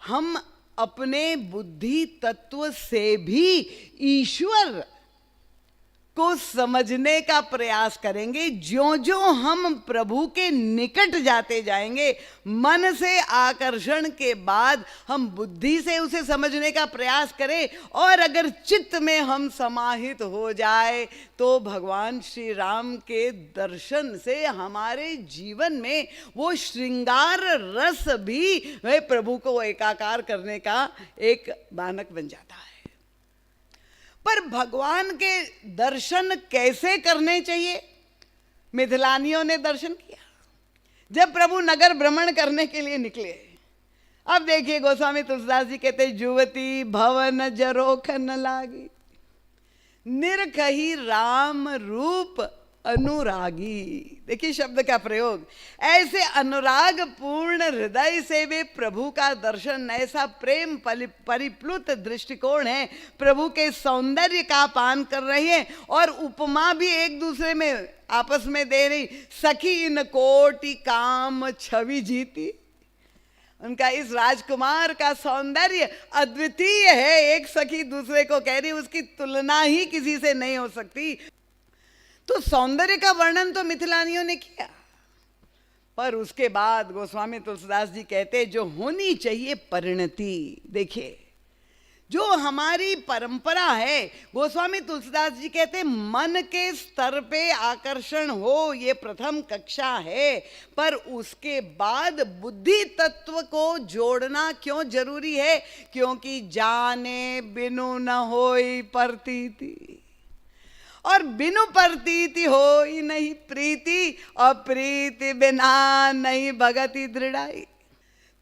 हम अपने बुद्धि तत्व से भी ईश्वर को समझने का प्रयास करेंगे। ज्यों ज्यों हम प्रभु के निकट जाते जाएंगे, मन से आकर्षण के बाद हम बुद्धि से उसे समझने का प्रयास करें, और अगर चित्त में हम समाहित हो जाए तो भगवान श्री राम के दर्शन से हमारे जीवन में वो श्रृंगार रस भी प्रभु को एकाकार करने का एक मानक बन जाता है। पर भगवान के दर्शन कैसे करने चाहिए? मिथिलानियों ने दर्शन किया जब प्रभु नगर भ्रमण करने के लिए निकले। अब देखिए, गोस्वामी तुलसीदास जी कहते, जुवती भवन जरोखन लागी, निरखही राम रूप अनुरागी। देखिए शब्द का प्रयोग, ऐसे अनुराग पूर्ण हृदय से वे प्रभु का दर्शन, ऐसा प्रेम परिप्लुत दृष्टिकोण है, प्रभु के सौंदर्य का पान कर रही है। और उपमा भी एक दूसरे में आपस में दे रही, सखी इन कोटि काम छवि जीती। उनका इस राजकुमार का सौंदर्य अद्वितीय है, एक सखी दूसरे को कह रही, उसकी तुलना ही किसी से नहीं हो सकती। तो सौंदर्य का वर्णन तो मिथिलानियों ने किया, पर उसके बाद गोस्वामी तुलसीदास जी कहते, जो होनी चाहिए परिणति। देखिए, जो हमारी परंपरा है, गोस्वामी तुलसीदास जी कहते मन के स्तर पे आकर्षण हो, ये प्रथम कक्षा है, पर उसके बाद बुद्धि तत्व को जोड़ना क्यों जरूरी है? क्योंकि जाने बिनु न होई प्रतीति, और बिनु प्रतीति हो ही नहीं प्रीति, और प्रीति बिना नहीं भगति दृढ़ाई।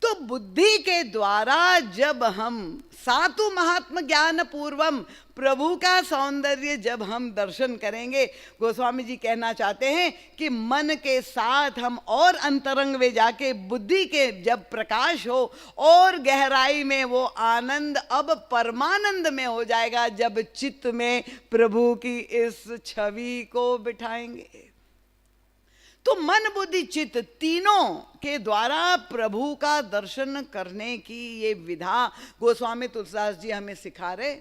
तो बुद्धि के द्वारा जब हम सातु महात्म ज्ञान पूर्वम प्रभु का सौंदर्य जब हम दर्शन करेंगे, गोस्वामी जी कहना चाहते हैं कि मन के साथ हम और अंतरंग में जाके बुद्धि के जब प्रकाश हो और गहराई में वो आनंद अब परमानंद में हो जाएगा, जब चित्त में प्रभु की इस छवि को बिठाएंगे। तो मन बुद्धि चित्त तीनों के द्वारा प्रभु का दर्शन करने की ये विधा गोस्वामी तुलसीदास जी हमें सिखा रहे।